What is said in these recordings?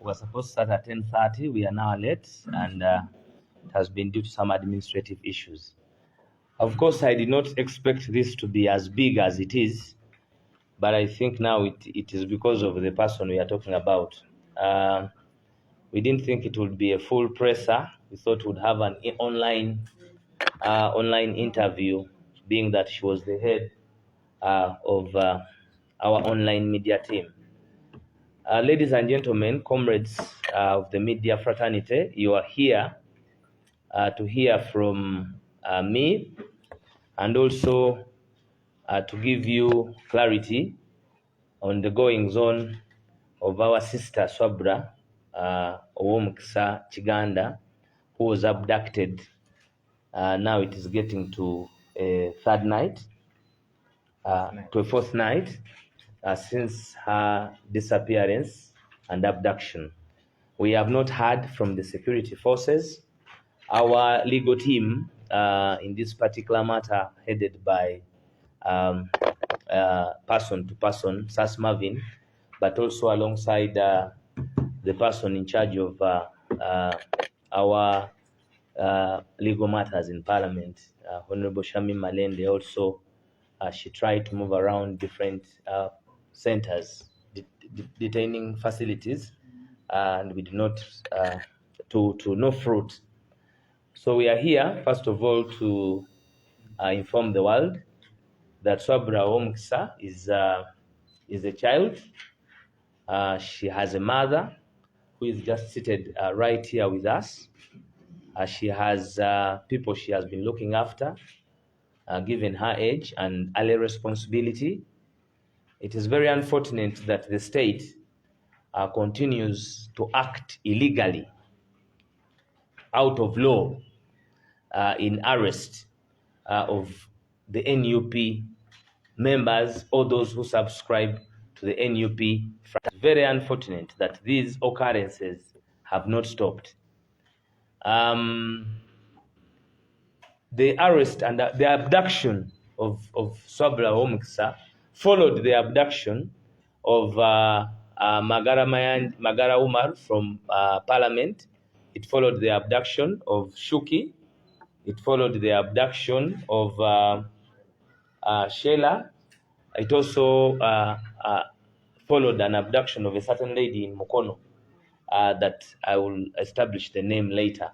was supposed to start at 10:30. We are now late, and it has been due to some administrative issues. Of course, I did not expect this to be as big as it is, but I think now it is because of the person we are talking about. We didn't think it would be a full presser. We thought we'd have an online interview, being that she was the head of our online media team. Ladies and gentlemen, comrades of the media fraternity, you are here to hear from me, and also to give you clarity on the goings on of our sister Swabra Omukisa Chiganda, who was abducted. Now it is getting to a third night, to a fourth night since her disappearance and abduction. We have not heard from the security forces. Our legal team in this particular matter, headed by person to person, Sas Marvin, but also alongside the person in charge of our legal matters in Parliament, Honorable Shami Malende. Also, she tried to move around different centers, detaining facilities, and we did not to no fruit. So we are here, first of all, to inform the world that Swabra Omukisa is a child. She has a mother who is just seated right here with us. She has people she has been looking after, given her age and early responsibility. It is very unfortunate that the state continues to act illegally, out of law, in arrest of the NUP members or those who subscribe to the NUP. It's very unfortunate that these occurrences have not stopped. The arrest and the abduction of Swabra Omukisa followed the abduction of Magara Umar from Parliament. It followed the abduction of Shuki. It followed the abduction of Sheila. It also followed an abduction of a certain lady in Mukono that I will establish the name later.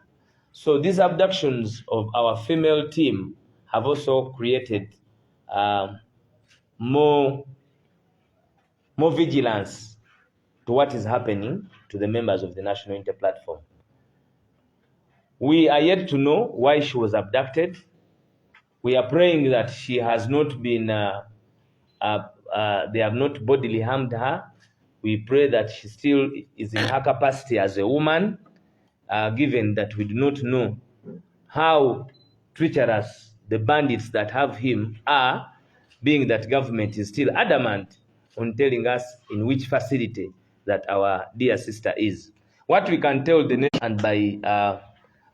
So these abductions of our female team have also created more vigilance to what is happening to the members of the National Inter Platform. We are yet to know why she was abducted. We are praying that she has not been, they have not bodily harmed her. We pray that she still is in her capacity as a woman, given that we do not know how treacherous the bandits that have him are, being that government is still adamant on telling us in which facility that our dear sister is. What we can tell the nation, and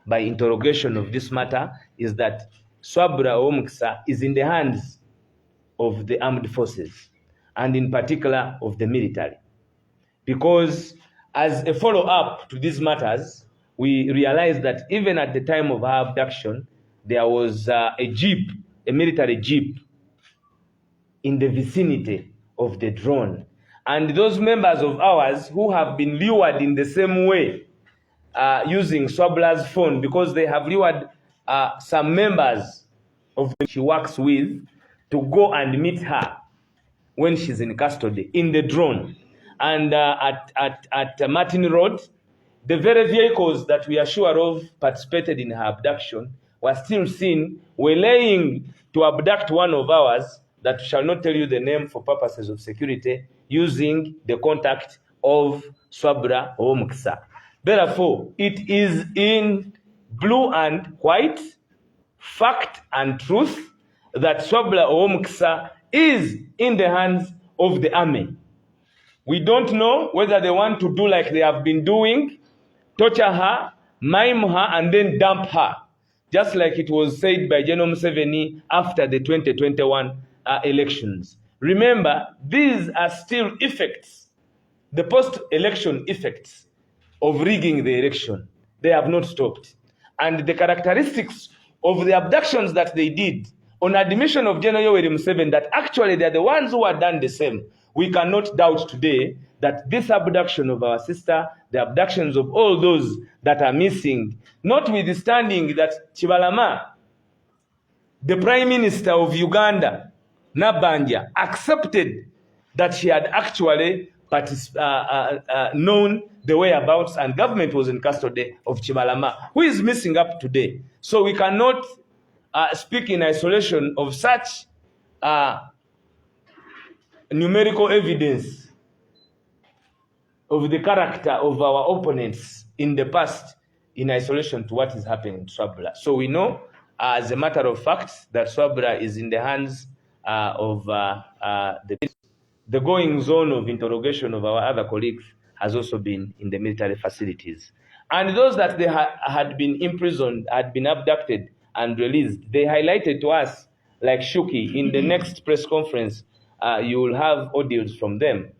by interrogation of this matter, is that Swabra Omukisa is in the hands of the armed forces, and in particular of the military. Because as a follow-up to these matters, we realized that even at the time of her abduction, there was a jeep, a military jeep, in the vicinity of the drone. And those members of ours who have been lured in the same way, using Swabra's phone, because they have lured some members of the she works with to go and meet her when she's in custody in the drone. And at Martin Road, the very vehicles that we are sure of participated in her abduction were still seen laying to abduct one of ours that we shall not tell you the name for purposes of security, using the contact of Swabra Omukisa. Therefore, it is in blue and white, fact and truth, that Swabra Omukisa is in the hands of the army. We don't know whether they want to do like they have been doing, torture her, maim her, and then dump her, just like it was said by General Museveni after the 2021 elections. Remember, these are still effects, the post-election effects of rigging the election. They have not stopped. And the characteristics of the abductions that they did, on admission of General Yoweri Museveni, that actually they are the ones who have done the same. We cannot doubt today that this abduction of our sister, the abductions of all those that are missing, notwithstanding that Chibalama, the Prime Minister of Uganda, Nup Bonna, accepted that she had actually known the whereabouts and government was in custody of Chibalama, who is missing up today. So we cannot speak in isolation of such numerical evidence of the character of our opponents in the past in isolation to what is happening to Swabula. So we know, as a matter of fact, that Swabula is in the hands of the going zone of interrogation of our other colleagues has also been in the military facilities. And those that they had been imprisoned, had been abducted and released, they highlighted to us, like Shuki, in the next press conference, you will have audios from them,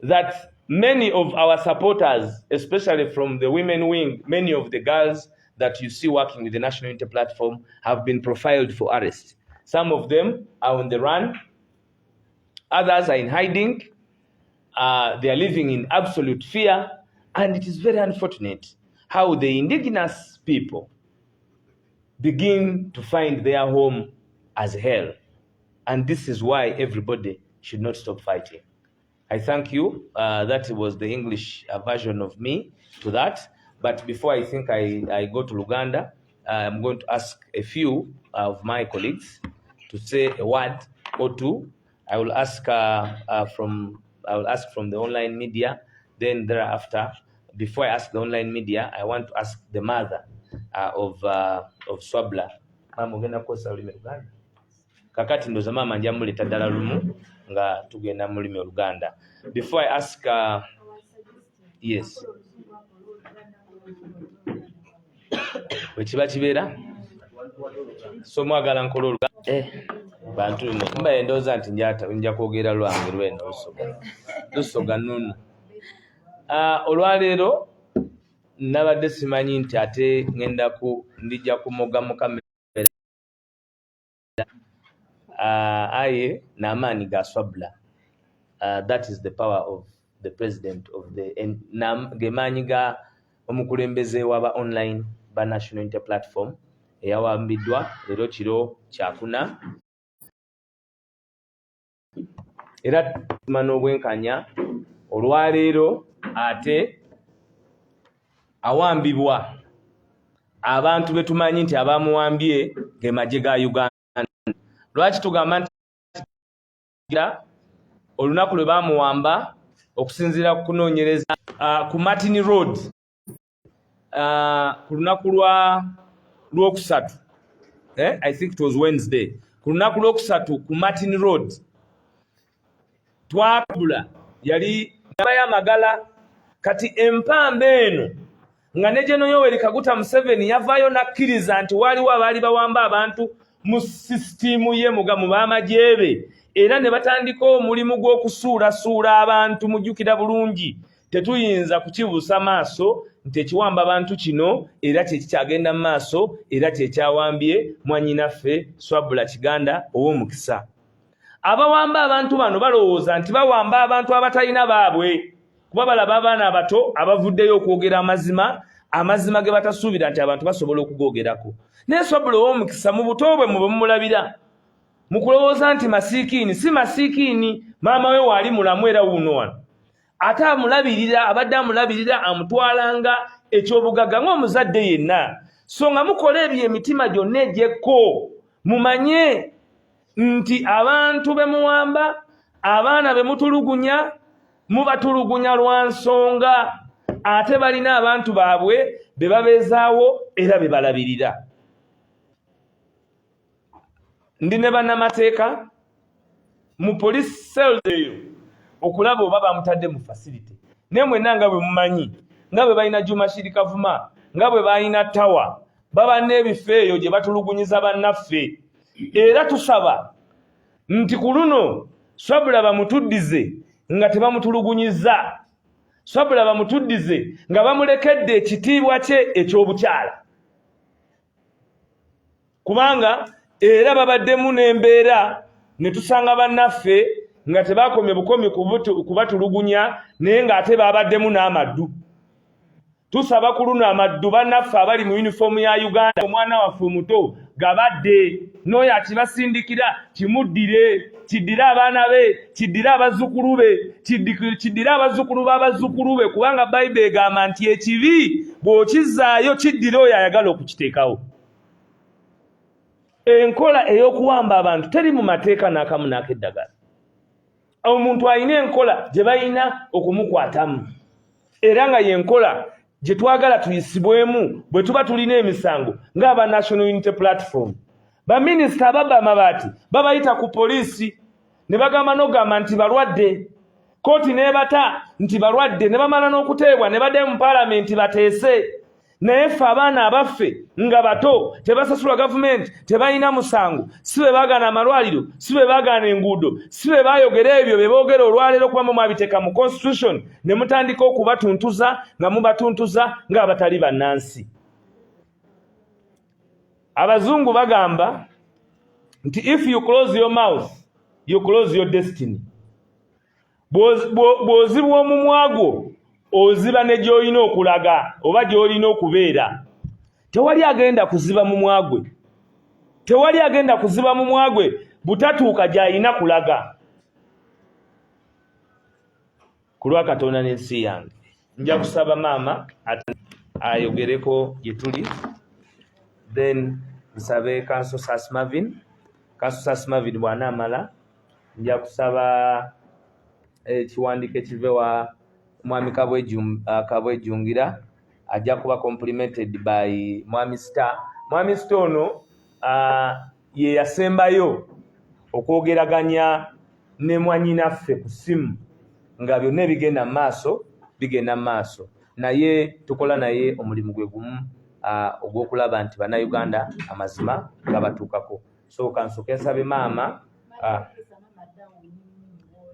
that many of our supporters, especially from the women wing, many of the girls that you see working with the National Unity Platform have been profiled for arrest. Some of them are on the run. Others are in hiding. They are living in absolute fear. And it is very unfortunate how the indigenous people begin to find their home as hell. And this is why everybody should not stop fighting. I thank you. That was the English version of me to that. But before I think I go to Uganda, I'm going to ask a few of my colleagues to say a word or two. I will ask from the online media. Then thereafter, before I ask the online media, I want to ask the mother of Swabula. Kakati ndoza mama njamuleta ddala lumu nga tugenda mu lulimi Oluganda. Before I ask yes. Wekiba kibeera? So mwagala nkola Oluganda. Bantu mba endooza nti nja kwogera lwange lweno lusoga nnuno. Olwaleero nabadde simanyi nti ate ndijja kumoga mu kamera. Aye n'amaanyi ga Swabula. That is the power of the president of the gemaanyi ga omukulembeze w'aba online ba National Unity Platform eyawambiddwa leero kiro kyakuna. Era tuma n'obwenkanya olwaleero ate awambibwa abantu be tumanyi nti abamuwambye ge magye ga Uganda. Lwaki tugamba nti olunaku lwe bamuwamba okusinziira ku kunoonyereza ku Martin Road ku lunaku lwokusatu, I think it was Wednesday, ku lunaku lwokusatu ku Martin Road twabula yali y'amagala. Kati empamba eno nga ne General Yoweri Kaguta Museveni yavaayo nakkiriza nti waliwo abaali bawamba abantu mu sisitimu ye mu b'amagye be, era ne batandika omulimu gw'okusuulasuula abantu. Mujjukira bulungi, tetuyinza kukibuusa maaso nti ekiwamba abantu kino era kyekikyagenda mu maaso era kyekyawambye mwannyinaffe Swabula Kiganda ow'omukisa. Abawamba abantu bano balowooza nti bawamba abantu abatalina baabwe, kuba balaba abaana abato abavuddeyo okwogera amazima ge batasuubira nti abantu basobola okugoogerako. Naye Swabula ow'omukisa mu buto bwe mube mumulabira mu kulowooza nti masiikiini. Si masiikiini, maama we waali mulamu era wuuno wano. Ate abadde amulabirira amutwalanga ekyobugagga ng'omuzadde yenna. So nga mukola ebyo emitima gyonna egyekko, mumanye nti abantu be muwamba, abaana be mutulugunya, mubatulugunya lwa nsonga ate balina abantu baabwe be babeezaawo era be balabirira. Ndi ne bannamateeka mu police cells eyo okulaba oba bamutadde mu facility. Ne mwenna nga bwe mumanyi, nga bwe balina Juma Shiri Kavuma, nga bwe balina Tawa, baba n'ebifo eyo gye batulugunyiza bannaffe. Era tusaba nti ku luno Swabula bamutuddize nga tebamutulugunyiza. Swabula bamutuddize nga bamulekedde ekitiibwa kye ekyobukyala. Kubanga era babaddemu n'embeera ne tusanga bannaffe nga tebakomye bukomi kubatulugunya naye ng'ate babaddemu n'amaddu. Tusaba ku luno amaddu bannaffe abali mu yunifoomu ya Uganda, omwana waffe omuto gabadde n'oyo akibasindikira kimuddire, kiddire abaana be, kiddire abazzukulu be, kiddire abazzukulu b'abazzukulu be, kubanga Bayibuli egamba nti ekibi bw'okizzaayo kiddire oyo ayagala okukiteekawo. Enkola ey'okuwamba abantu teri mu mateeka n'akamu n'akeddagala. Omuntu alina enkola gye balina okumukwatamu era nga yenkola gye twagala tuyisibwemu bwe tuba tulina emisango ng'aba National Unity Platform. Baminisita ababba amabaati babayita ku poliisi ne bagamba n'ogamba nti balwadde, kooti n'ebata nti balwadde, ne bamala n'okuteebwa ne badde mu paalamenti bateese. Naye ffe abaana abaffe nga bato tebasasulwa gavumenti, tebalina musango, si bwe baagaana amalwaliro, si bwe baagaana enguudo, si bwe baayogera ebyo bye boogera olwaleero kuba mwabiteeka mu constitution ne mutandika okubatuntuza nga mubatuntuza ng'abatali bannansi. Abazungu bagamba nti if you close your mouth you close your destiny. Bw'ozibwa omumwa gwo oziba ne gy'olina okulaga oba gy'olina okubeera. Tewali agenda kuziba mumwa gwe, tewali agenda kuziba mumwa gwe butatuuka gy'alina kulaga. Ku lwa Katonda n'ensi yange nja kusaba maama ayogereko gye tuli, then nsabe Council Sas Marvin bw'anaamala nja kusaba ekiwandiiko ekive wa Mwami Kabwejjungira ajja kuba complimented by Mwami Star. Mwami Star ono ye yasembayo okwogeraganya ne mwannyinaffe ku ssimu nga byonna bigenda mu maaso naye tukola naye omulimu gwe gumu ogw'okulaba nti bannayuganda amazima gabatuukako. So kansooke nsabe maama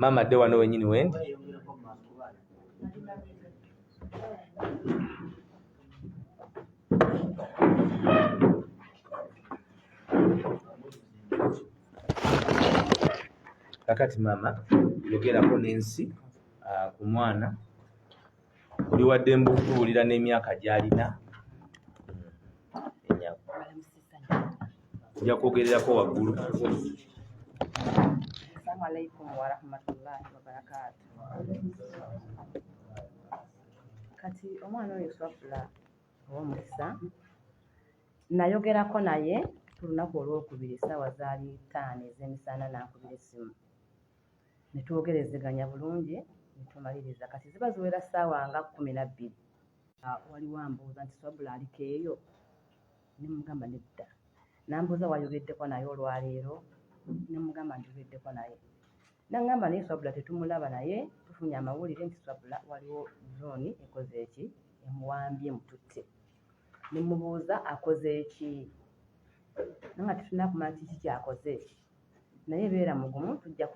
adde wano wennyini wendi. Kakati maama yogerako n'ensi ku mwana buli wadde mbutuulira n'emyaka gy'alina nja kwogererako waggulu. Assalamu alaikum wa rahmatullahi wa barakatuh. Kati omwana oyo Swabula ow'omukisa nayogerako naye ku lunaku olwokubiri essaawa zaali 5 ez'emisana n'ankubira essimu ne twogerezeganya bulungi ne tumaliriza. Kati ziba ziwera ssaawa nga 12 waliwo ambuuza nti Swabula aliko eyo? Ne mugamba nedda. Nambuuza wayogeddeko naye olwaleero? Ne mugamba njogeddeko naye. Nangamba naye Swabula tetumulaba naye tufunye amawulire nti Swabula waliwo zooni ekoze eki emuwambye mututte. Ne mubuuza akoze eki? Nanga tetulina kumanya kiki kyakoze, naye beera mugumu, nja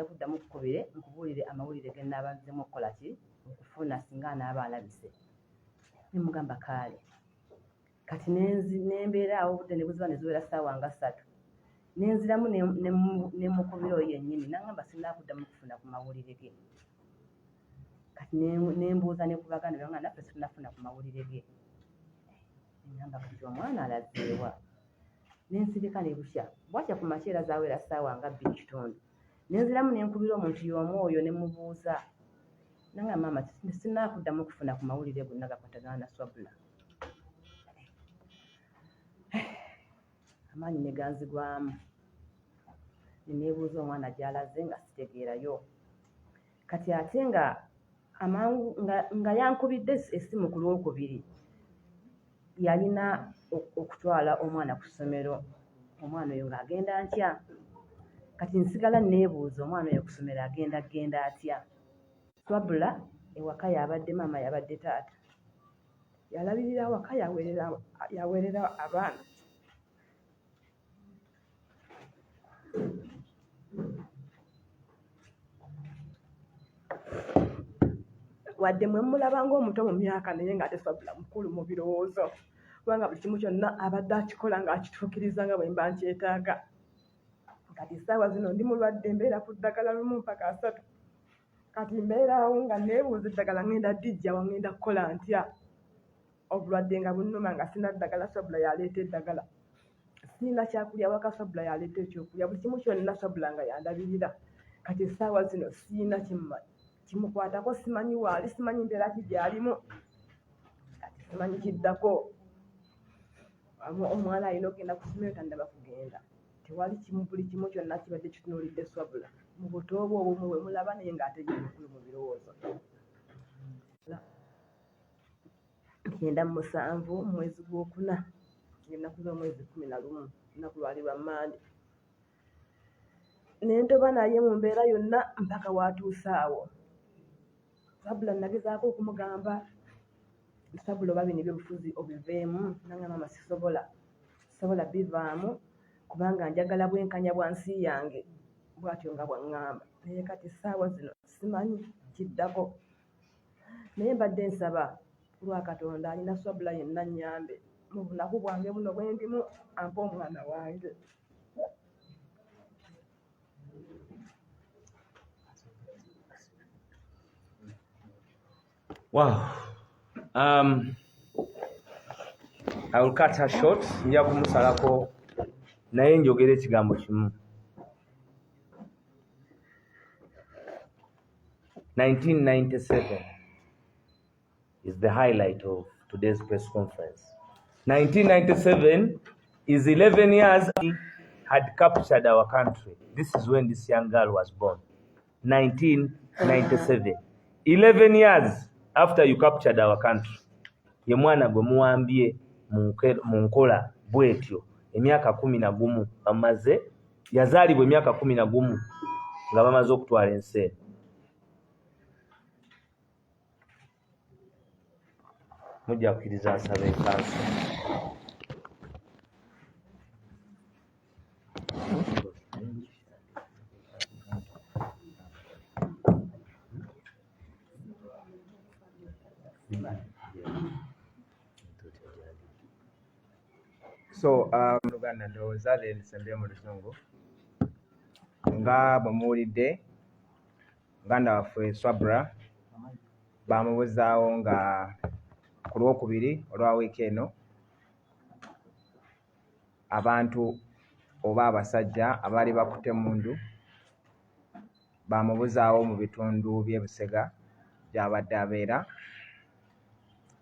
kuddamu kukubire nkubuulire amawulire ge nnaabazemu okukola ki okufuna singa anaaba alabise. Ne mugamba kaale. Kati nembeera awo obudde ne buziba ne ziwera ssaawa nga 3 nenziramu ne mukubira oyo yennyini nangamba sinnaakuddamu kufuna ku mawulire ge. Kati nembuuza ne ku baganda banga naffe situnafuna ku mawulire ge. Nengamba kati omwana alazeewa. Nensirika ne bukya bwakya ku makeera zaawera ssaawa nga 2:30 nenziramu nenkubira omuntu y'omu oyo ne mubuuza nanga maama sinnaakuddamu kufuna ku mawulire gonna gakwatagana na Swabula. Amaanyi ne ganzigwamu ne neebuuza omwana gy'alaze nga sitegeerayo. Kati ate nga yankubidde essimu ku lwokubiri yalina okutwala omwana ku ssomero. Omwana oyo ng'agenda ntya? Kati nsigala neebuuza omwana oyo ku ssomero agenda atya? Swabula ewaka yabadde maama, yabadde taata, yalabirira awaka yaweerera abaana. wadde mwe mulaba ng'omuto mu myaka naye ng'ate Swabula mukulu mu birowoozo kubanga buli kimu kyonna abadde akikola ng'akituukiriza nga bwe mba nkyetaaga. Kati essaawa zino ndi mulwadde mbeera ku ddagala lumu mpaka 3 kati mbeeraawo nga neebuuza eddagala ngenda ddijjawa ngenda kukola ntya obulwadde nga bunnuma nga sina ddagala Swabula yaleeta eddagala sina kyakulya waka Swabula yaleeta ekyokulya buli kimu kyonna Swabula nga yandabirira. Kati essaawa zino siina kimukwatako simanyi waali simanyi mbeera ki gy'alimu kati simanyi kiddako. Omwana alina okugenda ku ssomero tandaba kugenda tewali buli kimu kyonna kibadde kitunuulidde Swabula mu buto obwo obumwe bwe mulaba naye ng'ate ye mukulu mu birowoozo. 9/7 mwezi gw'okuna ennaku z'omwezi 11 lunaku lwali lwa Mande nentoba naye mu mbeera yonna mpaka waatuuse awo. Swabula nagezaako okumugamba Swabula oba bino ebyobufuzi obiveemu nanga maama sisobola bivaamu kubanga njagala bwenkanya bwa nsi yange bw'atyo nga bwaŋŋamba naye kati essaawa zino simanyi kiddako naye mbadde nsaba lwa Katonda alina Swabula yenna nnyambe mu bunaku bwange buno bwe ndimu ampa omwana wange. Wow. I will cut her short. Nja kumusalako naye njogera ekigambo kimu. 1997 is the highlight of today's press conference. 1997 is 11 years he had captured our country. This is when this young girl was born. 1997. 11 years after you captured our country. Ye mwana gwe muwambye mu nkola bwetyo emyaka 11 bamaze yazaalibwa emyaka 11 nga bamaze okutwala ensi. Mujja kukkiriza asaba enkanso. So Uganda ndowooza leero nsembye mu Luzungu nga bwe muwulidde muganda waffe Swabula bamubuzaawo nga ku Lwokubiri olwa wiiki eno abantu oba abasajja abaali bakutte mundu bamubuzaawo mu bitundu by'e Busega gy'abadde abeera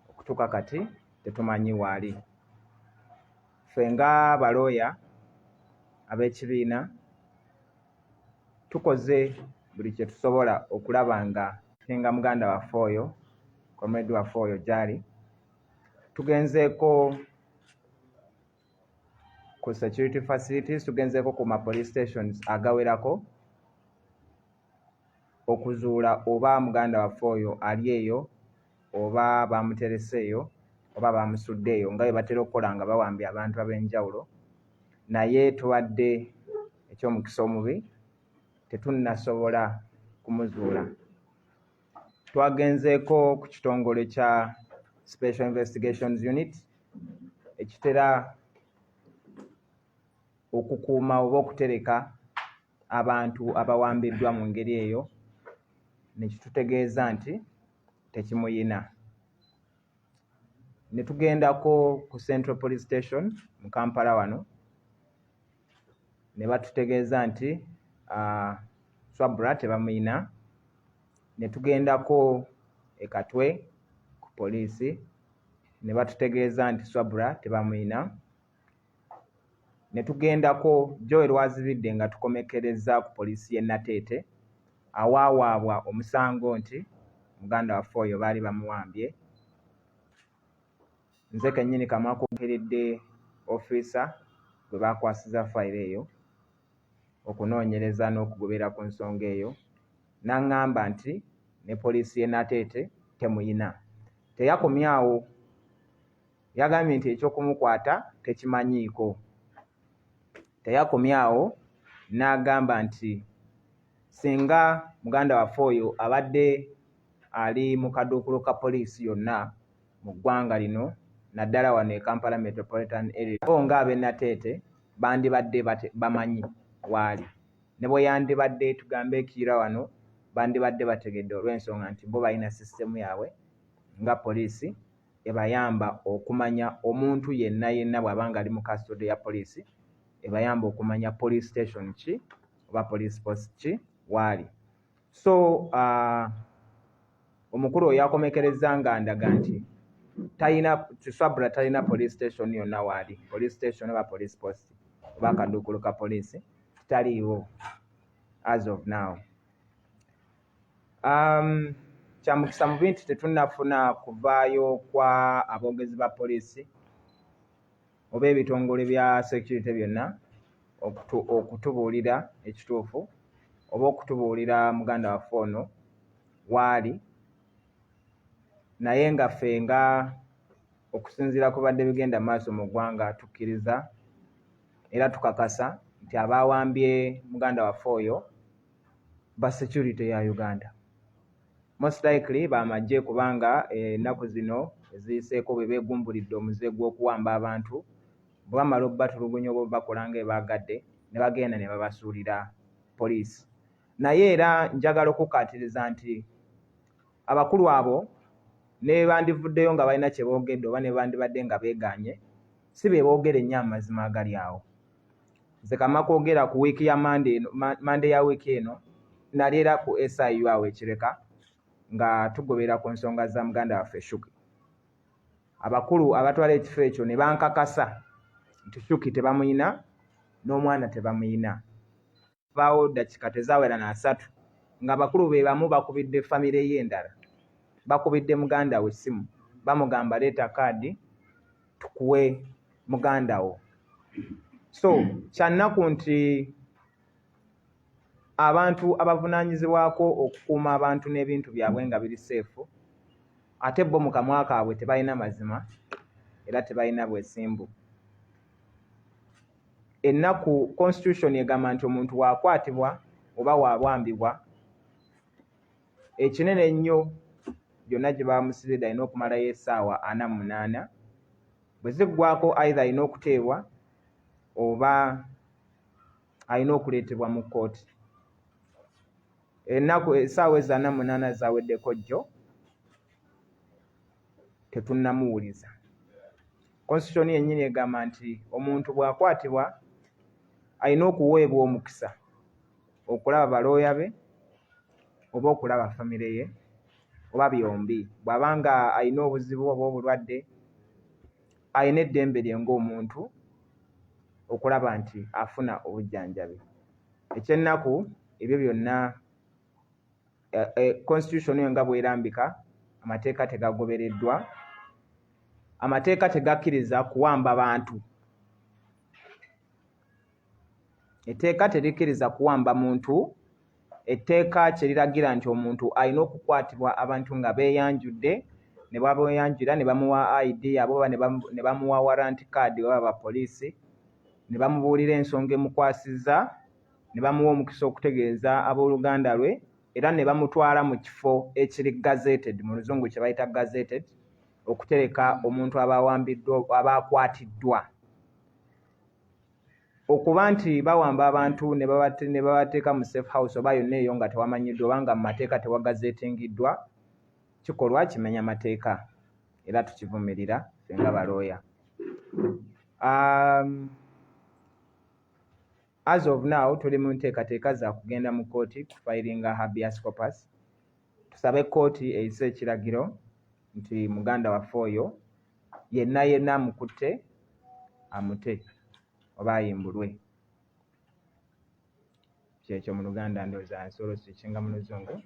okutuuka kati tetumanyi waali. Ffe nga balooya ab'ekibiina tukoze buli kye tusobola okulaba nga nga muganda waffe oyo comrade waffe oyo gy'ali tugenzeeko ku security facilities, tugenzeeko ku ma police stations agawerako okuzuula oba muganda waffe oyo ali eyo oba bamutereseeyo oba bamusuddeeyo nga bwe batera okukola nga bawambye abantu ab'enjawulo. Naye tubadde eky'omukisa omubi tetunnasobola kumuzuula. Twagenzeeko ku kitongole kya Special Investigations Unit ekitera okukuuma oba okutereka abantu abawambiddwa mu ngeri eyo ne kitutegeeza nti tekimuyina. Ne tugendako ku Central Police Station mu Kampala wano ne batutegeeza nti Swabula tebamuyina. Ne tugendako e Katwe ku poliisi ne batutegeeza nti Swabula tebamuyina. Ne tugendako Joel Wazibidde nga tukomekereza ku poliisi y'e Nateete awaawaabwa omusango nti muganda waffe oyo baali bamuwambye. Nze kennyini kamwakukiridde officer gwe baakwasiza fayiro eyo okunoonyereza n'okugobera ku nsonga eyo n'aŋŋamba nti ne poliisi y'e Nateete temuyina. Teyakomyawo, yagambye nti eky'okumukwata tekimanyiiko. Teyakomyawo n'agamba nti singa muganda waffe oyo abadde ali mu kaduukulu ka poliisi yonna mu ggwanga lino naddala wano e Kampala Metropolitan Area. Bo ng'ab'e Nateete bandibadde bamanyi waali, ne bwe yandibadde tugambe ekiyira wano bandibadde bategedde olw'ensonga nti bo balina sisitemu yaabwe nga poliisi ebayamba okumanya omuntu yenna bw'abanga ali mu custody ya poliisi, ebayamba okumanya police station ki oba police post ki waali. So omukulu oyo yakomekereza nga ndaga nti Kiswabula talina police station yonna waali, police station oba police post oba akaduukulu ka poliisi taliiwo as of now. Kyamukisa mubi nti tetunnafuna kuvaayo kwa aboogezi ba poliisi oba ebitongole bya security byonna okutubuulira ekituufu oba okutubuulira muganda waffe ono waali, naye nga ffe nga okusinziira ku badde bigenda maaso mu ggwanga tukkiriza era tukakasa nti abaawambye muganda waffe oyo ba security ya Uganda, most likely bamagye, kubanga ennaku zino eziyiseeko bwe beegumbulidde omuze gw'okuwamba abantu bwe bamala okubatulugunya oba bakola nga ebaagadde ne bagenda ne babasuulira poliisi. Naye era njagala okukkaatiriza nti abakulu abo ne bandivuddeyo nga balina kye boogedde oba ne bandibadde nga beegaanye, si be boogera ennyo amazima agali awo. Nze kama kwogera ku wiiki ya Mande ya wiiki eno nali era ku SIU awo ekireka nga tugobera ku nsonga za muganda waffe Shuki. Abakulu abatwala ekifo ekyo ne bankakasa nti Shuki tebamuyina n'omwana tebamuyina. Baawo dakiika tezaawera na 3 nga abakulu be bamu bakubidde famire ye endala, bakubidde muganda we essimu bamugamba leeta kaadi tukuwe muganda wo. So kyannaku nti abantu abavunaanyizibwako okukuuma abantu n'ebintu byabwe nga biri seefu, ate bo mu kamwa kaabwe tebalina mazima era tebalina bwesimbu. Ennaku constitution egamba nti omuntu waakwatibwa oba waabwambibwa, ekinene ennyo byonna gye bamusibidde alina okumalayo essaawa 48, bwe ziggwako either alina okuteebwa oba alina okuleetebwa mu kkooti. Ennaku essaawa ezo 48 zaweddeko jjo tetunnamuwuliza. Constitution yennyini egamba nti omuntu bw'akwatibwa alina okuweebwa omukisa okulaba balooya be oba okulaba famire ye oba byombi. Bw'abanga alina obuzibu oba obulwadde alina eddembe lye ng'omuntu okulaba nti afuna obujjanjabi. Ekyennaku ebyo byonna constitution yo nga bw'erambika, amateeka tegagobereddwa, amateeka tegakkiriza kuwamba bantu. Etteeka terikkiriza kuwamba muntu, etteeka kye liragira nti omuntu alina okukwatibwa abantu nga beeyanjudde, ne bwabeeyanjula ne bamuwa ID abo oba ne bamuwa warrant card oba abapoliisi, ne bamubuulira ensonga emukwasizza, ne bamuwa omukisa okutegeeza abooluganda lwe, era ne bamutwala mu kifo ekiri gazetted, mu luzungu kye bayita gazetted, okutereka omuntu abawambiddwa abaakwatiddwa. Okuba nti bawamba abantu ne babateeka mu safe house oba yonna eyo nga tewamanyiddwa oba nga mu mateeka tewagazetingiddwa, kikolwa kimenya mateeka era tukivumirira ffe nga balooya. As of now tuli mu nteekateeka za kugenda mu kkooti kufayiringa habeas corpus. Tusabe kkooti eyise ekiragiro nti muganda waffe oyo yenna amukutte amute oba ayimbulwe. Kyekyo mu Luganda ndowooza nsobola sikinga mu Luzungu.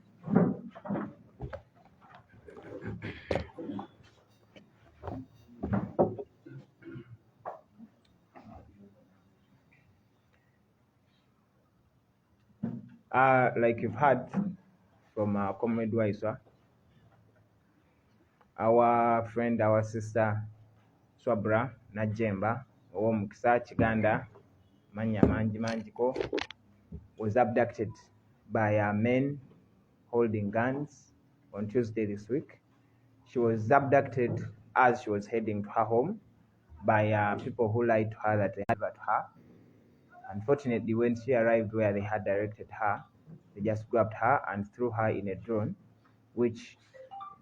Like you've heard from our comrade Waiswa, our friend, our sister Swabra Najemba ow'omukisa Kiganda manya manjiko was abducted by men holding guns on Tuesday this week. She was abducted as she was heading to her home by people who lied to her that they had to her. Unfortunately, when she arrived where they had directed her, they just grabbed her and threw her in a drone, which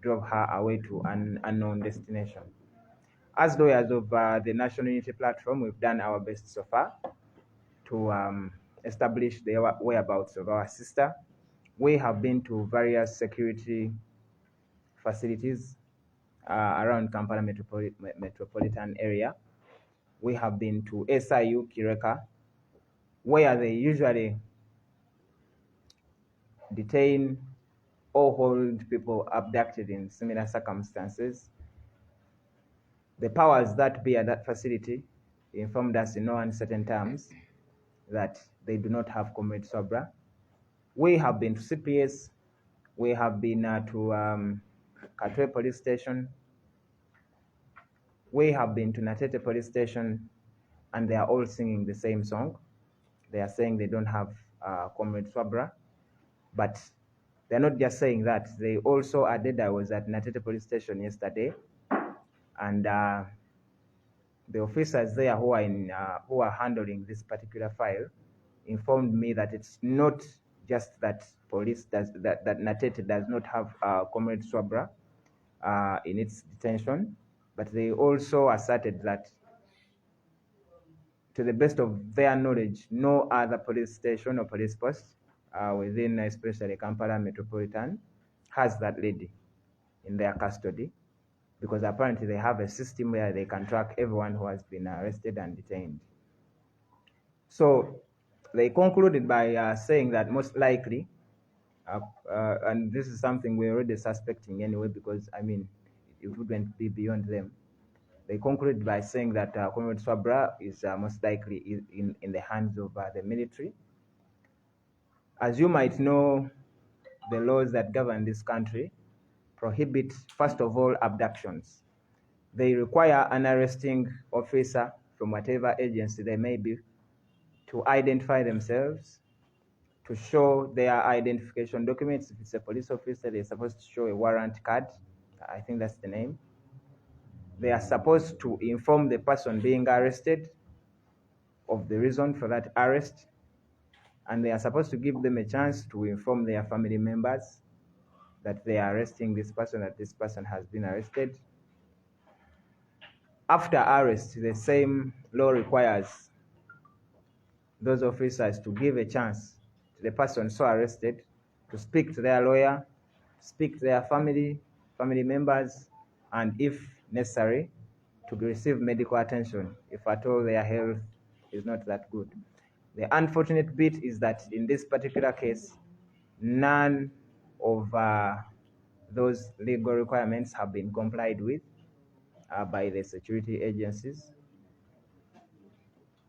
drove her away to an unknown destination. As lawyers of the National Unity Platform, we've done our best so far to establish the whereabouts of our sister. We have been to various security facilities around Kampala metropolitan area. We have been to SIU Kireka, where they usually detain or hold people abducted in similar circumstances. The powers that be at that facility informed us in no uncertain terms that they do not have Comrade Swabra. We have been to CPS, we have been to Katwe police station, we have been to Natete police station, and they are all singing the same song. They are saying they don't have Comrade Swabra, but they're not just saying that. They also added, I was at Natete police station yesterday, and the officers there who are handling this particular file informed me that it's not just that police that Natete does not have Comrade Swabra in its detention, but they also asserted that, to the best of their knowledge, no other police station or police post within especially Kampala Metropolitan has that lady in their custody, because apparently they have a system where they can track everyone who has been arrested and detained. So they concluded by saying that most likely, and this is something we're already suspecting anyway, because I mean, it wouldn't be beyond them. They concluded by saying that Comrade Swabra is most likely in the hands of the military. As you might know, the laws that govern this country prohibit, first of all, abductions. They require an arresting officer from whatever agency they may be to identify themselves, to show their identification documents. If it's a police officer, they're supposed to show a warrant card. I think that's the name. They are supposed to inform the person being arrested of the reason for that arrest, and they are supposed to give them a chance to inform their family members that they are arresting this person, that this person has been arrested. After arrest, the same law requires those officers to give a chance to the person so arrested to speak to their lawyer, speak to their family members, and if necessary, to receive medical attention if at all their health is not that good. The unfortunate bit is that in this particular case, none of those legal requirements have been complied with by the security agencies.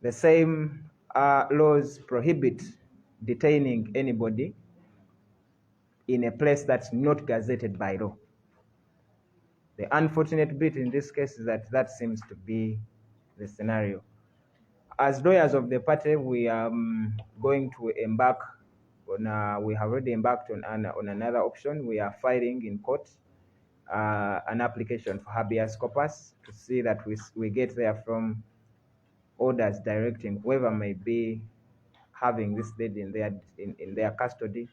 The same laws prohibit detaining anybody in a place that's not gazetted by law. The unfortunate bit in this case is that that seems to be the scenario. As lawyers of the party, we are going to embark on, we have already embarked on another option. We are filing in court an application for habeas corpus to see that we get there from orders directing whoever may be having this lady in their custody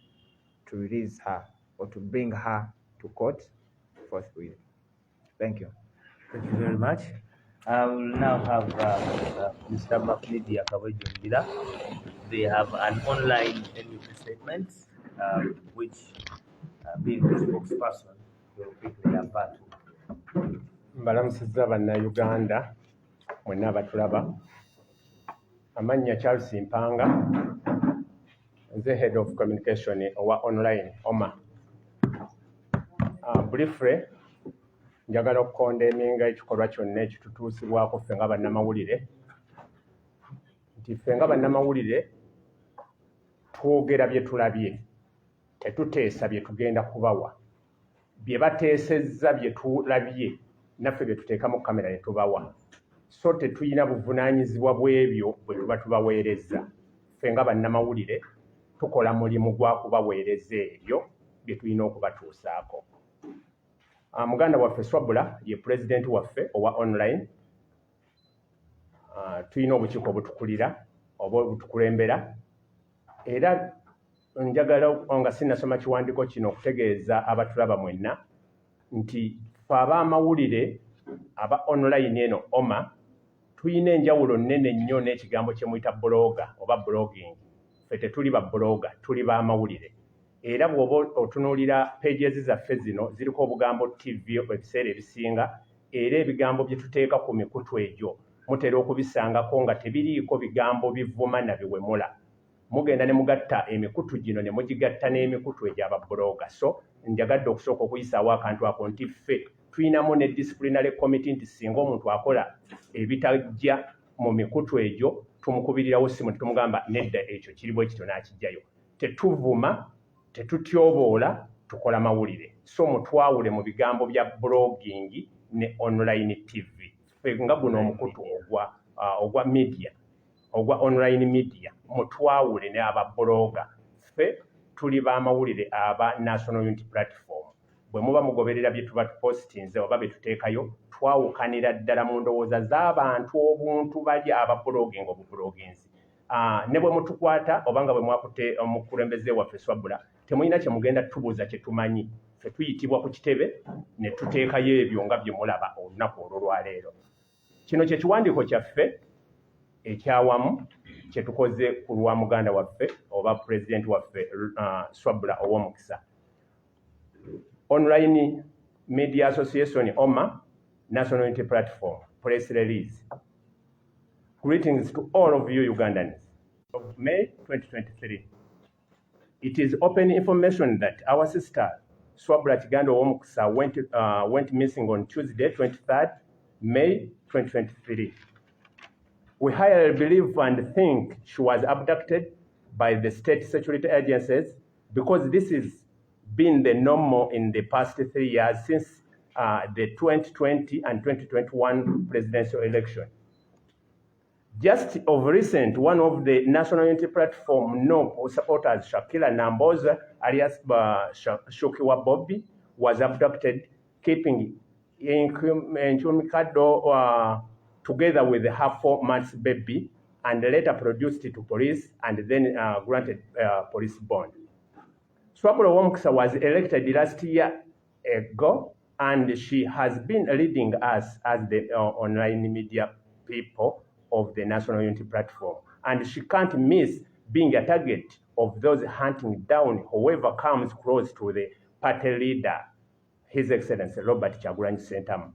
to release her or to bring her to court forthwith. Thank you. Thank you very much. I will now have Mr. Mafnidi Akawejumbira. They have an online NUP statement, which being the spokesperson will quickly avert. Mbalamusizza bannayuganda mwenna abatulaba. Amannya Charles Mpanga, nze head of communication owa online OMA. Briefly, njagala okukondemminga ekikolwa kyonna ekitutuusibwako ffe nga bannamawulire, nti ffe nga bannamawulire twogera bye tulabye, tetuteesa bye tugenda kubawa. Bye bateesezza bye tulabye naffe bye tuteeka mu kamera ne tubawa. So tetulina buvunaanyizibwa bw'ebyo bwe tuba tubaweerezza. Ffe nga bannamawulire tukola mulimu gwa kubaweereza ebyo bye tulina okubatuusaako. muganda waffe Swabula ye president waffe owa online. Tuyina obukiiko obutukulira oba obutukulembera era njagala nga sinnasoma kiwandiiko kino okutegeeza abatulaba mwenna nti fe ab'amawulire aba online eno oma tuyina enjawulo nnene nnyo n'ekigambo kye muyita bloga oba blogging. Ffe tetuli ba bloga, tuli b'amawulire. Era bw'oba otunuulira pages zaffe zino ziriko obugambo TV ebiseera ebisinga era ebigambo bye tuteeka ku mikutu egyo mutera okubisangako nga tebiriiko bigambo bivuma na biwemula. Mugenda ne mugatta emikutu gino ne mugigatta n'emikutu egy'ababloga. So njagadde okusooka okuyisaawo akantu ako nti ffe tuyinamu ne disciplinary committee nti singa omuntu akola ebitajja mu mikutu egyo tumukubirirawo simu tumugamba nedda ekyo kiri bwe kityo n'akijjayo. Tetuvuma, tetutyoboola, tukola mawulire. So mutwawule mu bigambo bya blogging ne online TV. Ffe nga guno omukutu ogwa media ogwa online media mutwawule ne ababloga. Ffe tuli b'amawulire aba National Unity Platform. Bwe muba mugoberera bye tuba tupostinze oba bye tuteekayo twawukanira ddala mu ndowooza z'abantu obuntu bali abablogging obubloggings. Ne bwe mutukwata oba nga bwe mwakutte omukulembeze waffe Swabula temulina kye mugenda tubuuza kye tumanyi. Ffe tuyitibwa ku kitebe ne tuteekayo ebyo nga bye mulaba olunaku olwo lwaleero. Kino kye kiwandiiko kyaffe ekyawamu kye tukoze ku lwa muganda waffe oba president waffe Swabula ow'omukisa. Online Media Association OMA National Unity Platform press release. Greetings to all of you Ugandans. Of May 2023. It is open information that our sister Swabula Kiganda Ow'omukisa went missing on Tuesday 23rd May 2023. We highly believe and think she was abducted by the state security agencies because this has been the normal in the past 3 years since the 2020 and 2021 presidential election. Just of recent, one of the National Unity Platform NUP supporters, Shakila Namboza, alias Shukiwa Bobi, was abducted, keeping Nchumikado together with her 4 months baby, and later produced it to police and then granted police bond. Swabula Ow'omukisa was elected last year ago, and she has been leading us as the online media people of the National Unity Platform. And she can't miss being a target of those hunting down whoever comes close to the party leader, His Excellency Robert Kyagulanyi Ssentamu.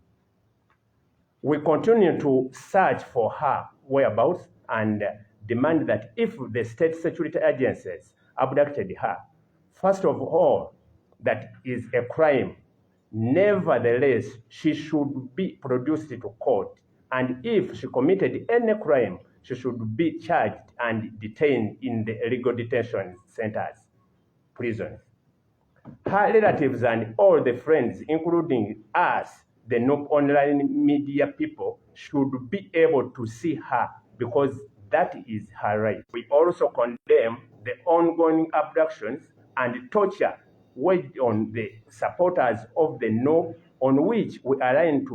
We continue to search for her whereabouts and demand that if the state security agencies abducted her, first of all, that is a crime. Nevertheless, she should be produced to court. And if she committed any crime, she should be charged and detained in the legal detention centers, prisons. Her relatives and all the friends, including us, the NUP online media people, should be able to see her because that is her right. We also condemn the ongoing abductions and torture waged on the supporters of the NUP, on which we align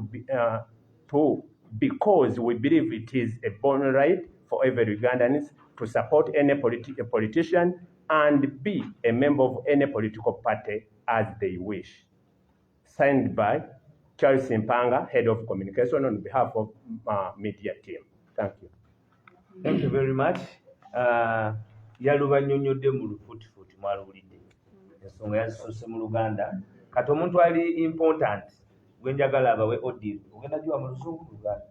to because we believe it is a born right for every Ugandan to support any politician and be a member of any political party as they wish. Signed by Charles Mpanga, Head of Communication, on behalf of media team. Thank you. Thank you very much. Yalubanyonyodde mu lufuutifuuti mwalubulidde ensonga yazisose mu Luganda kati omuntu ali important gwe njagala abawe audio ogenda giwa mu Luzungu Luganda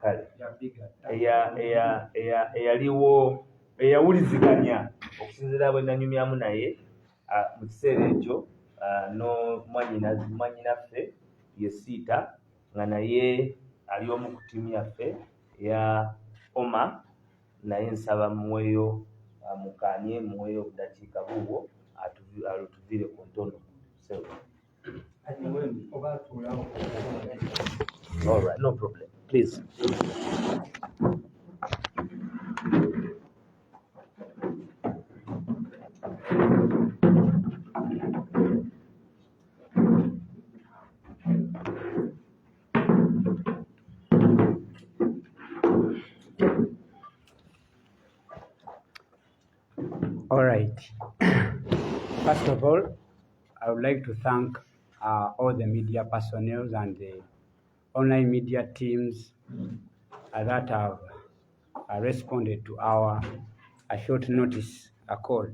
kale eyaliwo eyawuliziganya okusinziira bwe nanyumyamu naye mu kiseera ekyo no mwanyinaffe ye Siita nga naye ali omu ku ttiimu yaffe ya OMA naye nsaba muweeyo mukanye muweeyo obudakiika bubwo atuviire ku ntono. All right, no problem. Please. First of all, I would like to thank all the media personnel and the online media teams that have responded to our short notice call.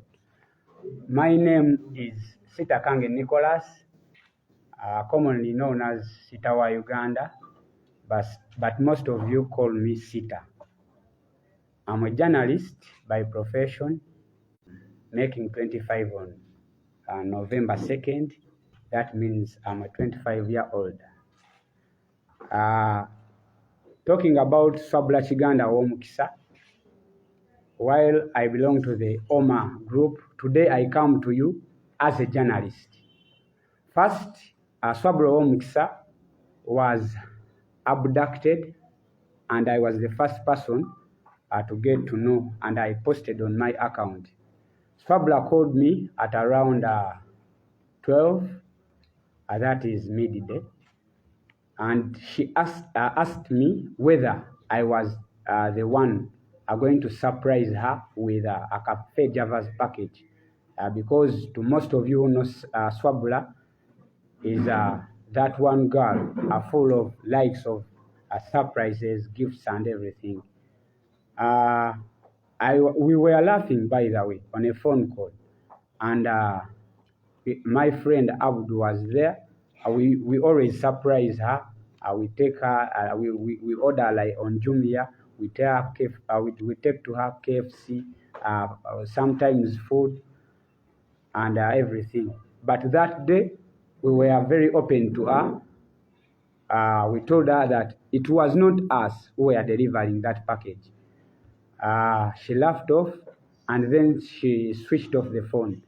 My name is Sitakange Nicholas, commonly known as Sitawa Uganda, but most of you call me Sita. I'm a journalist by profession, making 25 on November 2nd. That means I'm a 25-year-old. Talking about Swabula Kiganda Womukisa, while I belong to the OMA group, today I come to you as a journalist. First, Swabula Womukisa was abducted, and I was the first person to get to know, and I posted on my account. Swabula called me at around 12, that is midday, and she asked me whether I was the one going to surprise her with a Kk Tv package, because to most of you who know Swabula is that one girl full of likes of surprises, gifts, and everything. We were laughing, by the way, on a phone call, and my friend Abdu was there. We always surprise her. We take her. We order like on Jumia. We take to her KFC, sometimes food, and everything. But that day, we were very open to her. We told her that it was not us who were delivering that package. She laughed off, and then she switched off the phone.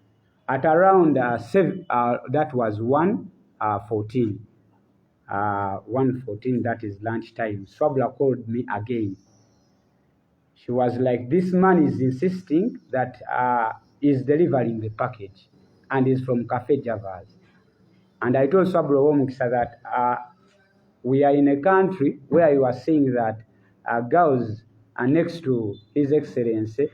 At around 7, that was 1:14. 1:14, that is lunchtime. Swabula called me again. She was like, this man is insisting that he's delivering the package, and is from Kk Tv. And I told Swabula Womukisa that we are in a country where you are saying that girls are next to His Excellency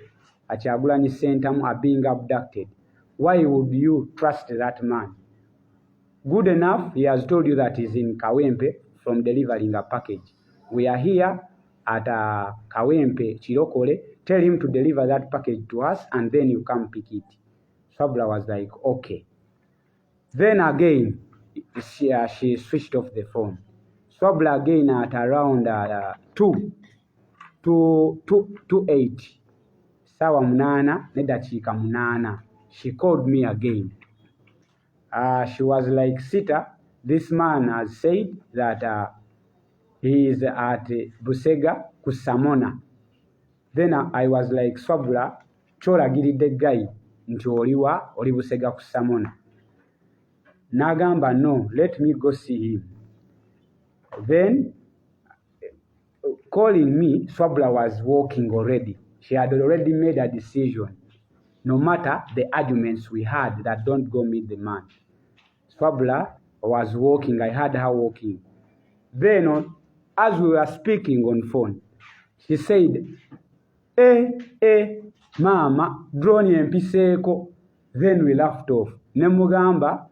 Kyagulanyi Ssentamu are being abducted. Why would you trust that man? Good enough, he has told you that he's in Kawempe from delivering a package. We are here at Kawempe, Chirokole. Tell him to deliver that package to us, and then you come pick it. Swabula was like, okay. Then again, she switched off the phone. Swabula again at around 2:08. Sawa munana, nedachika munana. She called me again. She was like, Sita, this man has said that he is at Busega Kusamona. Then I was like, Swabula, chola giridde guy nti oliwa oli Busega Kusamona. Nagamba, no, let me go see him. Then, calling me, Swabula was walking already. She had already made a decision. No matter the arguments we had that don't go meet the man. Swabula was walking. I heard her walking. Then, as we were speaking on phone, she said, mama, drone empiseko. Then we laughed off. Nemugamba,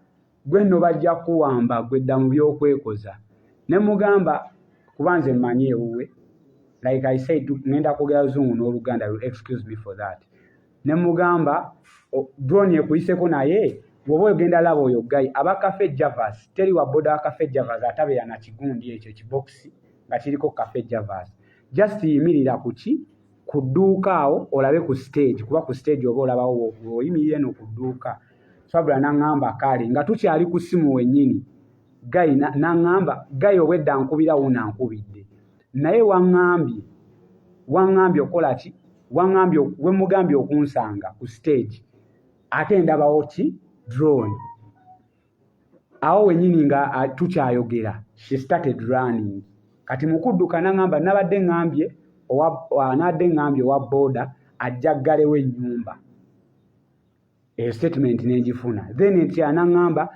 gwe no bajja kuwamba gwedda mu byokwekoza. Nemugamba, kubanze manye uwe. Like I said, ngenda kogera Zungu n'Oluganda, you excuse me for that. Nemugamba, drone ekuyiseko naye, wowe ogenda laba oyo guy aba Kk Tv, teri wa boda Kk Tv atabeera na kigundi ekyo kiboxi nga kiriko Kk Tv. Just yimirira ku dduuka awo olabe ku stage, kuba ku stage oba olabawo oyimirire no ku dduuka. Swabula n'angamba kale nga tukyali ku simu wennyini. Guy n'angamba, guy obwedda nkubira wuna nkubidde. Naye wangambye okola ki? We mugambye okunsanga ku stage. Ate ndabawo ki? Drone. Awo wennyini nga tukyayogera. She started running. Kati mukudduka n'angamba nabadde ngambye owa boda ajja ggalewo ennyumba. Statement n'engifuna. Then entya n'angamba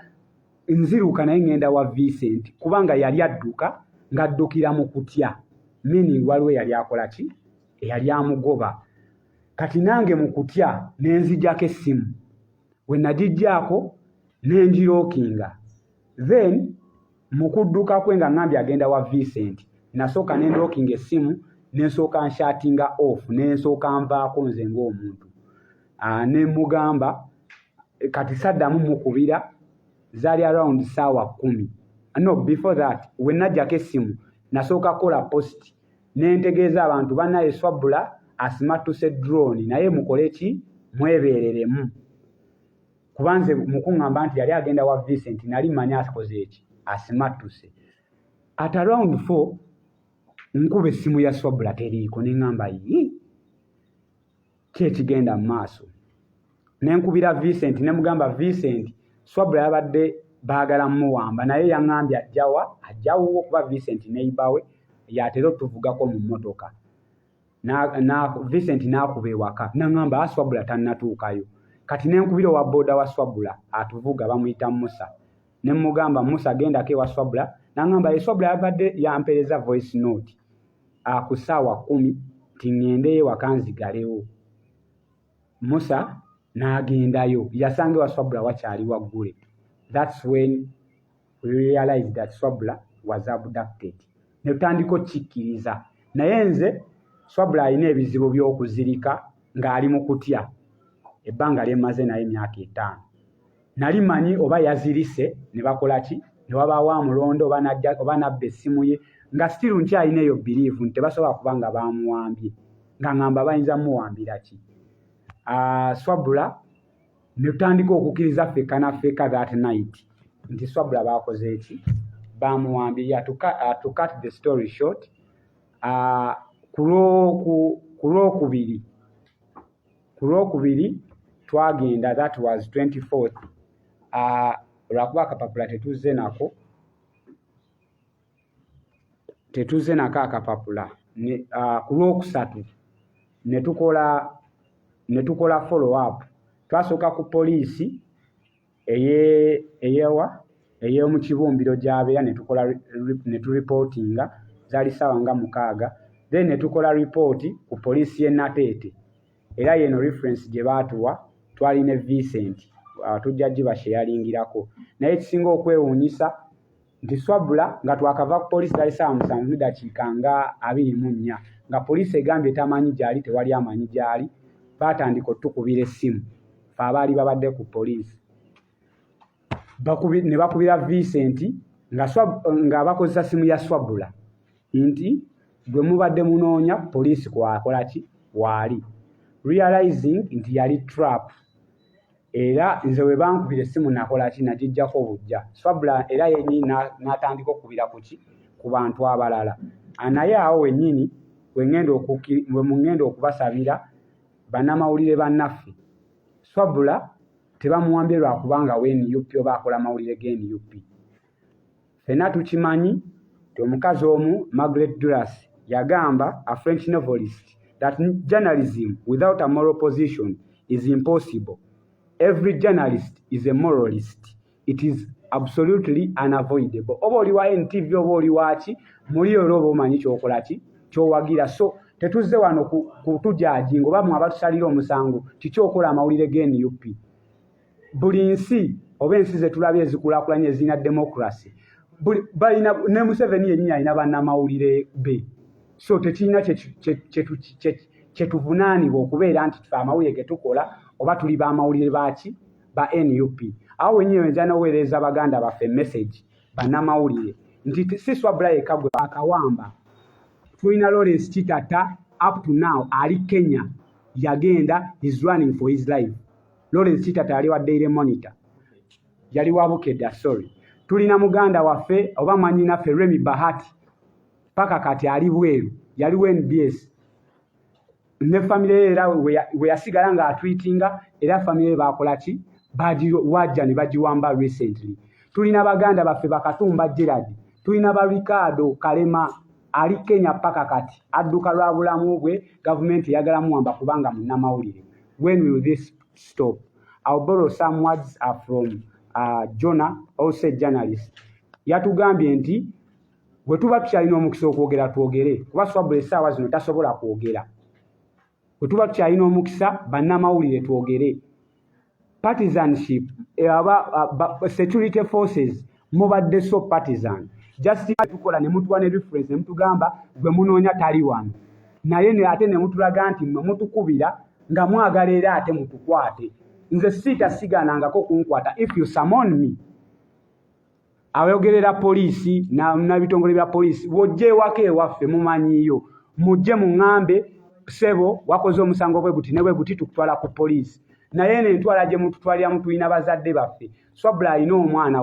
nziruka naye ngenda wa Vincent kubanga yali adduka ng'addukira mu kutya. Meaning waliwo yali akola ki? Yali amugoba. kati nange mu kutya ne nzijjako essimu we nagijjaako ne njirookinga then mu kudduka kwe nga ngambye agenda wa Vincent nasooka ne ndookinga essimu ne nsooka nshatinga off ne nsooka nvaako nze ng'omuntu ne mugamba kati saddamu mukubira zaali around ssaawa 10 no before that we najjako essimu nasooka kola post ne ntegeeza abantu bannaye Swabula asimatuse drone naye mukole ki mwebeereremu kubanze mukuŋŋamba nti yali agenda wa Vincent nali manya akoze eki asimatuse at around 4 nkuba essimu ya Swabula teriiko ne ŋŋamba kyekigenda mu maaso ne nkubira Vincent ne mugamba Vincent Swabula yabadde baagala muwamba naye yaŋŋambye ajjawo okuba Vincent neighbor we yatera otuvugako mu mmotoka Vincent n'akuba ewaka naŋŋamba Swabula tannatuukayo kati ne nkubira owa booda wa Swabula atuvuga bamuyita Musa ne mugamba Musa gendako ewa Swabula naŋŋamba Swabula yabadde yampeereza voice note ku ssaawa 10 nti ŋŋende ewaka nzigalewo Musa n'agendayo yasanga ewa Swabula wakyali waggule. That's when we realized that Swabula was abducted. Ne tutandika okkikkiriza naye nze Swabula alina ebizibu by'okuzirika ng'ali mu kutya ebbanga lyemaze naye emyaka 5 nali manyi oba yazirise ne bakola ki ne wabaawo amulondo oba nabba essimu ye nga still nkyalina eyo believe nti tebasobola kuba nga bamuwambye nga ŋŋamba bayinza muwambira ki Swabula ne tutandika okukkiriza ffekka na ffekka that night nti Swabula baakoze eki bamuwambye. To cut the story short ku lwokubiri twagenda that was 24th lwakuba akapapula tetuze nako akapapula ku lwokusatu ne tukola follow up twasooka ku poliisi ey'omu kibumbiro gy'abeera ne tureportinga zaali ssaawa nga 6 then ne tukola report ku poliisi y'e Nateete era yeno reference gye baatuwa twali ne Vincent tujja gibasheyalingirako naye ekisinga okwewuunyisa nti Swabula nga twakava ku poliisi zaali ssaawa 7 dakiika nga 24 nga poliisi egambye tamanyi gyali tewali amanyi gyali baatandika otukubira essimu fe abaali babadde ku poliisi ne bakubira Vincent nga bakozesa simu ya Swabula nti gwe mubadde munoonya poliisi kwakola ki waali realizing nti yali trap era nze we bankubira essimu nakola ki nagijjako bujja Swabula era yennyini n'atandika okubira ku bantu abalala naye awo wennyini we mungenda okubasabira bannamawulire bannaffe Swabula tebamuwambye lwakubanga we NUP oba akola mawulire g'NUP ffenna tukimanyi nti omukazi omu Margaret Duras yagamba a French novelist that journalism without a moral position is impossible. Every journalist is a moralist. It is absolutely unavoidable. Oba oli wa NTV oba oli waki muli olwo oba omanyi kyokola ki kyowagira so tetuzze wano kutujaajinga oba mwe abatusalira omusango kikyokola amawulire g'NUP buli nsi oba ensi zetulabye ezikulaakulanye ezirina democracy balina ne Museveni yennyini alina bannamawulire be so tekirina kyetuvunaanibwa okubeera nti tufe amawulire getukola oba tuli bamawulire baki ba NUP awo wennyini wenza n'oweereza baganda baffe message bannamawulire nti si Swabula yekka gwe akawamba tulina Lawrence Kitata up to now ali Kenya yagenda is running for his life. Lawrence Kitata yali wa Daily Monitor yali wa Bukedda sorry tulina muganda waffe oba mwannyinaffe Remy Bahati paka kati ali bweru yali wa NBS ne family era we yasigala nga atweetinga era family bakola ki wajja ne bagiwamba recently. Tulina baganda baffe Bakatumba Gerard tulina ba Ricardo Kalema ali Kenya paka kati adduka lwa bulamu bwe government yagala muwamba kubanga munnamawulire. When will this stop? I'll borrow some words from Jonah, also journalist. Yatugambye nti bwe tuba tukyalina omukisa okwogera twogere kuba Swabula essaawa zino tasobola kwogera bwe tuba tukyalina omukisa bannamawulire twogere. Partisanship, security forces, mubadde so partisan. Just tukola ne mutuwa ne reference ne mutugamba gwe munoonya tali wano. Naye ne ate ne mutulaga nti mmwe mutukubira nga mwagala era ate mutukwate. Nze sigaanangako kunkwata. If you summon me, abayogerera poliisi na bitongole bya poliisi wojje ewaka ewaffe mumanyiyo mujje muŋŋambe ssebo wakoze omusango bwe guti ne bwe guti tukutwala ku poliisi. Naye ne ntwala gye mututwaliramu tulina bazadde baffe. Swabula alina omwana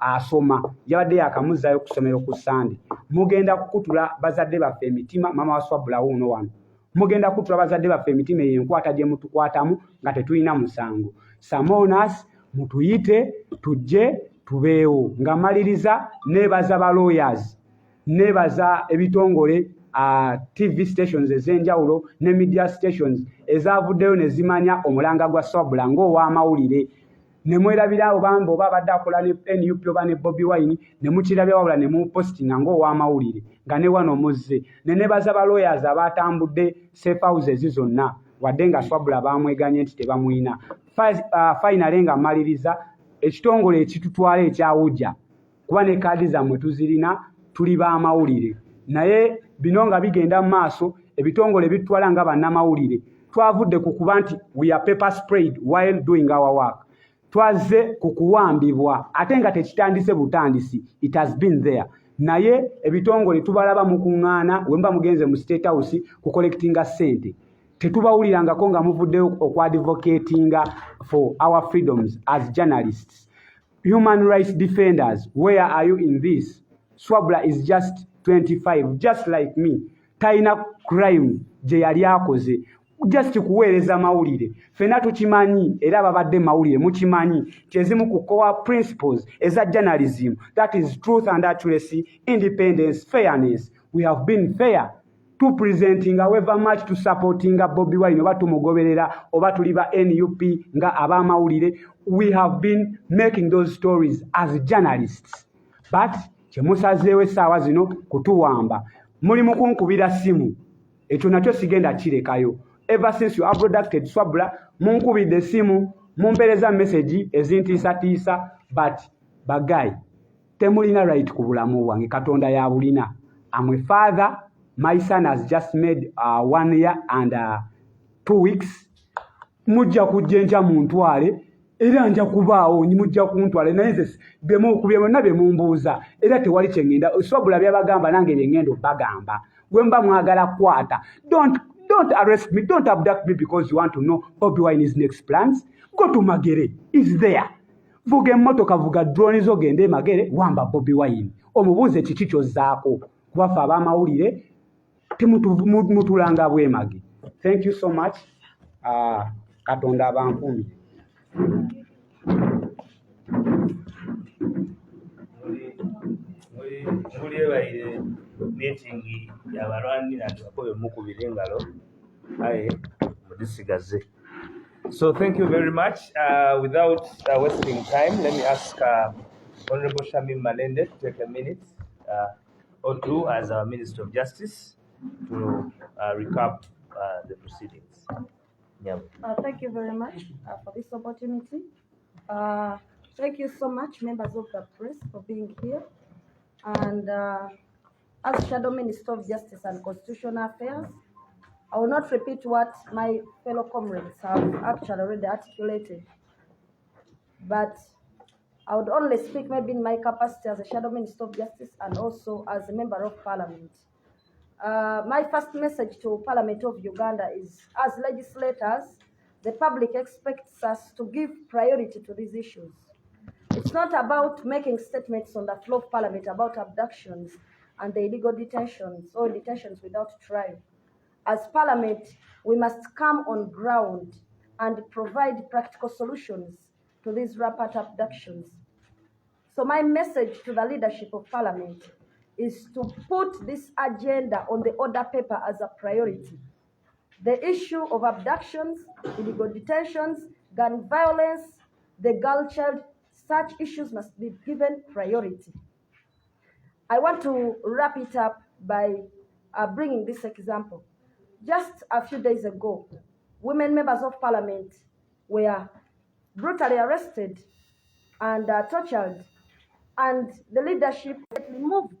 asoma yabadde yakamuzzayo ku ssomero ku Sande. Mugenda kukutula bazadde baffe emitima, mama wa Swabula wuuno wano. Mugenda kukutula bazadde baffe emitima enkwata gye mutukwatamu nga tetulina musango. Samonas mutuyite tujje tubeewo. Nga maliriza neebaza ba lawyers, neebaza ebitongole TV stations ez'enjawulo ne media stations ezavuddeyo ne zimanya omulanga gwa Swabula ng'ow'amawulire. Ne mwerabira abo bambi oba abadde akola ne NUP oba ne Bobi Wine ne mukirabya wabula ne mupostinga ng'ow'amawulire nga ne wano muzze. Ne neebaza ba lawyers abatambudde safe houses zonna wadde nga Swabula bamweganye nti tebamuyina. Finally nga maliriza ekitongole ekitutwala ekyawujja kuba ne kaadi zammwe tuzirina tuli b'amawulire. Naye bino nga bigenda mu maaso ebitongole bitutwala nga bannamawulire twavudde ku kuba nti we are paper sprayed while doing our work. Twaze ku kuwambibwa ate nga tekitandise butandisi, it has been there. Naye ebitongole tubalaba mu kuŋŋaana wemba mugenze mu State House ku collectinga ssente. Tetubawulirangako nga muvuddeyo okwadvocatinga for our freedoms as journalists. Human rights defenders, where are you in this? Swabula is just 25, just like me. Taina crime gye yali akoze. Just kuweereza mawulire. Fena tukimanyi era babadde mawulire mukimanyi kyezimu ku core principles eza journalism, that is truth and accuracy, independence, fairness. We have been fair to presenting however much to supporting Bobi Wine oba tumugoberera oba tuliba NUP nga abamawulire. We have been making those stories as journalists. But kyemusazeewo essaawa zino kutuwamba. Muli mu kunkubira simu. Ekyo nakyo sigenda kirekayo. Ever since you have producted Swabula, munkubidde simu, mumpereza message ezintiisatiisa, but bagay, temulina right ku bulamu bwange, Katonda ya bulina. I'm a father, my son has just made 1 year and 2 weeks. Mujja kujjenja muntwale, era nja kubaawo mujja kuntwale, naye nze byemukubyemu na byemumbuuza, era tewali kyengenda. Swabula byabagamba nange byengendo bagamba. Wemba mwagala kwata. Don't arrest me, don't abduct me because you want to know Bobi Wine's next plans. Go to Magere, it's there. Vuga emmotoka, vuga drone zogende Magere, wamba Bobi Wine. Omubuuze kiki kyozzaako. Kubafa abamawulire, temutulanga bwemage. Thank you so much. Katonda abankuumi. Meeting y'abalwanira Bakooye mukubira engalo aye mudisigaze. So thank you very much. Without wasting time, let me ask Honorable Shamim Malende to take a minute or two as our Minister of Justice to recap the proceedings. Yeah. Thank you very much for this opportunity. Thank you so much, members of the press, for being here. And as Shadow Minister of Justice and Constitutional Affairs, I will not repeat what my fellow comrades have actually already articulated, but I would only speak maybe in my capacity as a Shadow Minister of Justice and also as a Member of Parliament. My first message to Parliament of Uganda is, as legislators, the public expects us to give priority to these issues. It's not about making statements on the floor of Parliament about abductions and the illegal detentions or detentions without trial. As Parliament, we must come on ground and provide practical solutions to these rampant abductions. So my message to the leadership of Parliament is to put this agenda on the order paper as a priority. The issue of abductions, illegal detentions, gun violence, the girl child, such issues must be given priority. I want to wrap it up by bringing this example. just a few days ago, women members of parliament were brutally arrested and tortured, and the leadership moved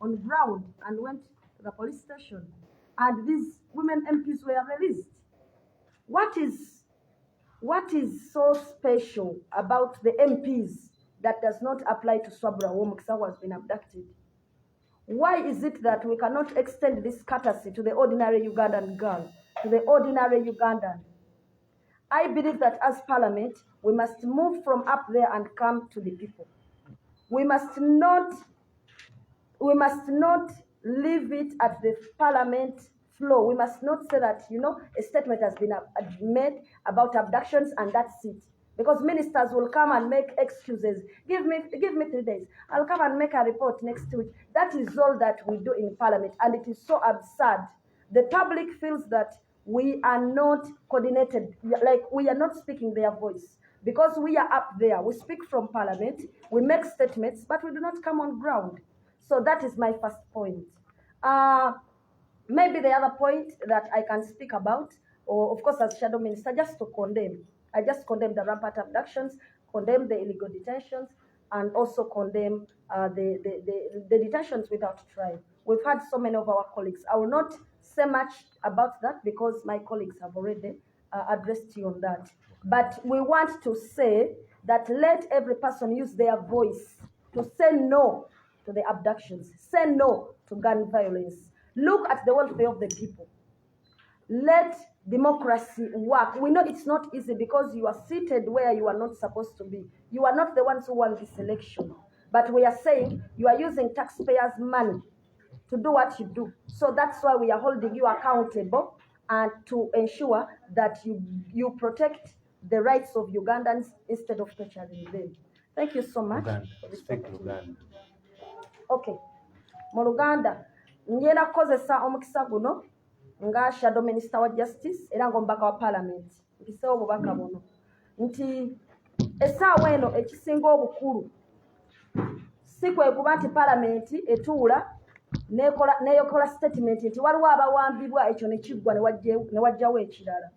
on ground and went to the police station, and these women MPs were released. What is so special about the MPs that does not apply to Swabra Omukisa who has been abducted? Why is it that we cannot extend this courtesy to the ordinary Ugandan girl, to the ordinary Ugandan? I believe that as parliament, we must move from up there and come to the people. We must not leave it at the parliament floor. We must not say that, a statement has been made about abductions and that's it. Because ministers will come and make excuses. Give me 3 days. I'll come and make a report next week. That is all that we do in parliament, and it is so absurd. The public feels that we are not coordinated, like we are not speaking their voice. Because we are up there, we speak from parliament, we make statements, but we do not come on ground. So that is my first point. Maybe the other point that I can speak about, or of course as shadow minister, just to condemn. I just condemn the rampant abductions, condemn the illegal detentions, and also condemn the detentions without trial. We've had so many of our colleagues. I will not say much about that because my colleagues have already addressed you on that. But we want to say that let every person use their voice to say no to the abductions, say no to gun violence. Look at the welfare of the people. Let democracy work. We know it's not easy because you are seated where you are not supposed to be. You are not the ones who won this election. But we are saying you are using taxpayers' money to do what you do. So that's why we are holding you accountable and to ensure that you protect the rights of Ugandans instead of torturing them. Thank you so much. Uganda. Okay. Mu Luganda, ngenda kukozesa omukisa guno nga shadow minister wa justice era ng'omubaka wa parliament. Mpiseewo obubaka buno nti essaawa eno ekisinga obukulu si kwe kuba nti parliament etuula neeyokola statement nti waliwo abawambibwa ekyo ne kiggwa ne wajjawo ekirala.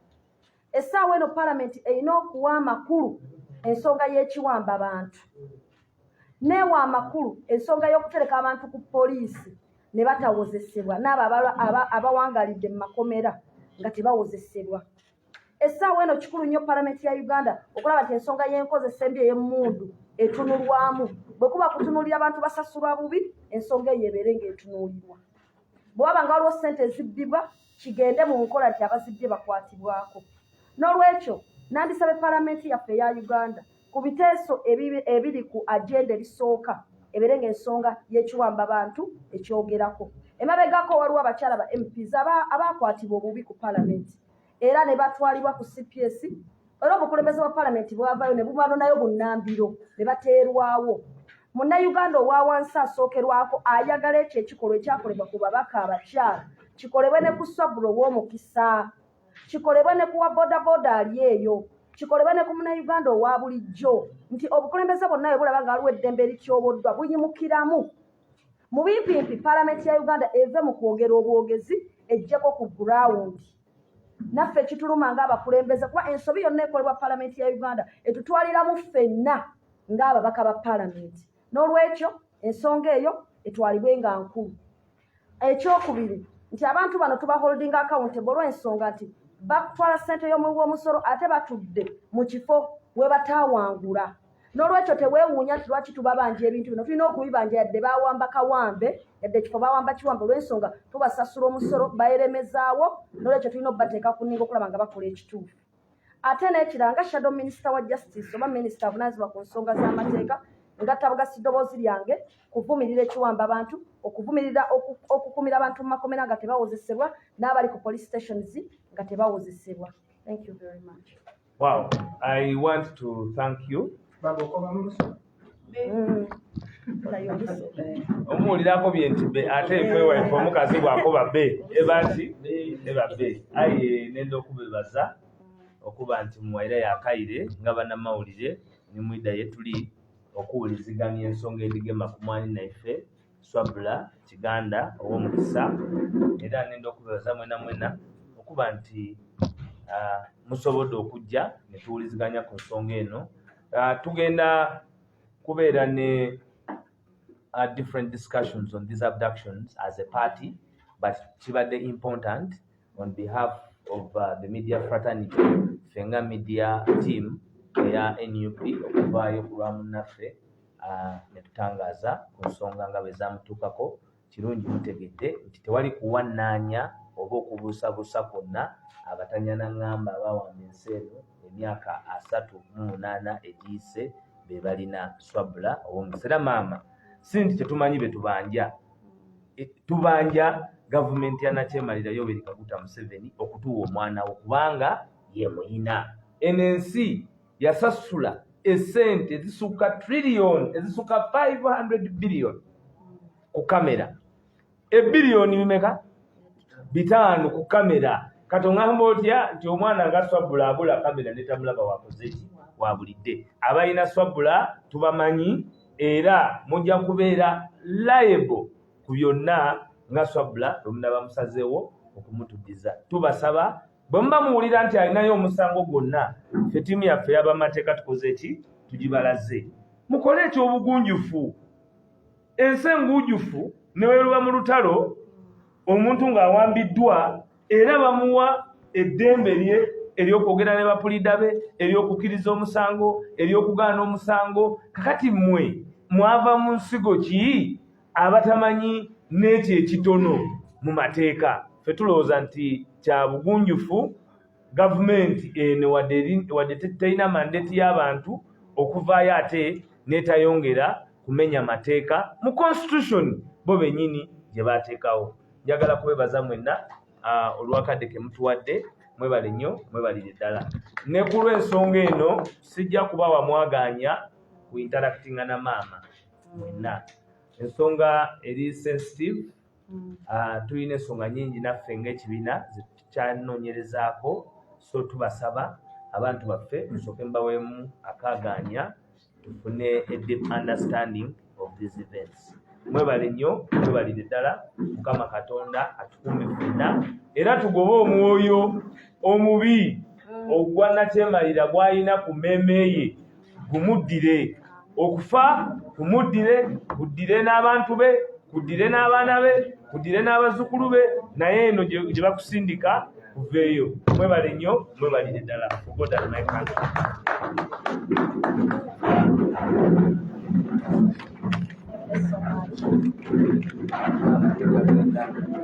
Essaawa eno parliament erina okuwa amakulu ensonga y'ekiwamba abantu, neewa amakulu ensonga y'okutereka abantu ku poliisi ne batawozesebwa n'abo abawangalidde mu makomera nga tebawozesebwa. Essaawa eno kikulu nnyo parliament ya Uganda okulaba nti ensonga y'enkozesa embi ey'emmundu etunulwamu. Bwe kuba kutunulira abantu basasulwa bubi, ensonga eyo ebeere ng'etunuulirwa. Bwe waba nga waliwo ssente ezibbibwa, kigende mu nkola nti abazibbye bakwatibwako. N'olwekyo nandisaba parliament yaffe eya Uganda ku biteeso ebiri ku agenda ebisooka ebeere ng'ensonga y'ekiwamba abantu ekyogerako. Emabegako waliwo abakyala ba MPs abaakwatibwa obubi ku parliament era ne batwalibwa ku CPS. Era obukulembeze bwa parliament bwavaayo ne bubanonayo bunnambiro ne bateerwawo. Munnayuganda owa wansi asookerwako ayagala ekyo ekikolwa ekyakolebwa ku babaka abakyala kikolebwe ne ku Swabra ow'omukisa, kikolebwe ne ku wa bodaboda ali eyo, kikolebwe ne ku munnayuganda owa bulijjo, nti obukulembeze bwonna bwe bulaba nga waliwo eddembe erikyoboddwa buyimukiramu. Mu bimpimpi parliament ya Uganda eve mu kwogera obwogezi ejjeko ku ground. Naffe kituluma ng'abakulembeze kuba ensobi yonna ekolebwa parliament ya Uganda etutwaliramu ffenna ng'ababaka ba parliament. N'olwekyo ensonga eyo etwalibwe nga nkulu. Ekyokubiri nti abantu bano tuba holding accountable olw'ensonga nti bakutwala ssente y'omuwi w'omusolo ate batudde mu kifo we bataawangula. N'olwekyo teweewuunya nti lwaki tubabanja ebintu bino, tulina okubibanja yadde baawamba kawambe, yadde ekifo baawamba kiwambe olw'ensonga tubasasula omusolo baeremezaawo. N'olwekyo tulina okubateeka ku nninga okulaba nga bakola ekituufu. Ate n'ekirala nga shadow minister wa justice oba minister avunaanyizibwa ku nsonga z'amateeka ngatta bugasi ddoboozi lyange kuvumirira ekiwamba abantu, okuvumirira okukumira abantu mu makomera nga tebawozesebwa n'abali ku police stations nga tebawozesebwa. Thank you very much. Wow, I want to thank you. Omuwulirako byenti be ate ekwewa efe omukazi bw'akoba be eba be aye nenda okubebaza okuba nti muwaire yakayire nga bannamawulire ne mwida yetuli okuwuliziganya ensonga endigema ku mwani naife Swabra Kiganda ow'omukisa era nenda okubebaza mwena okuba nti musobodde okujja ne tuwuliziganya ku nsonga eno. Tugenda kubeera ne different discussions on these abductions as a party, but kibadde important on behalf of the media fraternity, fenga media team eya NUP okuvaayo ku lwa munnaffe ne tutangaza ku nsonga nga bwe zaamutuukako. Kirungi mutegedde nti tewali kuwannaanya oba okubuusabuusa kwonna abatanyana ngamba abawamba ensi eno emyaka 38 egiyise be balina swabula ow'omukisa. Era maama si nti tetumanyi be tubanja, tubanja gavumenti ya Nakyemalira Yoweri Kaguta Museveni okutuwa omwana we kubanga ye muyina. Eno ensi yasasula essente ezisuka trillion ezisuka 500 billion ku kamera. Ebiliyoni bimeka? 5 ku kamera. Katongamba otya nti omwana nga swabula abula kamera netamulaba wakoze ki wabulidde. Abalina swabula tubamanyi era mujja kubeera liable ku byonna nga swabula omunaba musazeewo okumutuddiza. Tubasaba bwe muba muwulira nti alinayo omusango gwonna, ffe ttiimu yaffe y'abamateeka tukoze ki tugibalaze. Mukole ekyobugunjufu. Ensi enguujufu ne weeruba mu lutalo omuntu ng'awambiddwa era bamuwa eddembe lye ery'okwogera ne bapulida be, ery'okukkiriza omusango, ery'okugaana omusango. Kakati mmwe mwava mu nsigo ki abatamanyi n'ekyo ekitono mu mateeka? Ffe tulowooza nti kya bugunjufu gavumenti eno wadde terina mandate y'abantu okuvaayo ate n'etayongera kumenya mateeka mu constitution bo bennyini gye baateekawo. Njagala kubebaza mwenna olwakadde ke mutuwadde. Mwebale nnyo, mwebalire ddala. Ne ku lw'ensonga eno sijja kubawa mwaganya ku interactinga na maama mwenna. Ensonga eri sensitive. Tulina ensonga nyingi naffe ng'ekibiina zetukyanoonyerezaako, so tubasaba abantu baffe musooke mbaweemu akaaganya tufune a deep understanding of these events. Mwebale nnyo, mwebalire ddala. Mukama Katonda atukuume ffenna era tugobe omwoyo omubi ogwa Nakyemalira gw'alina ku mmeeme ye gumuddire. Okufa kumuddire, kuddire n'abantu be, kuddire n'abaana be, kuddire n'abazzukulu be, naye eno gye bakusindika kuveeyo. Mwebale nnyo, mwebalire ddala. God and my country. Thank you so much.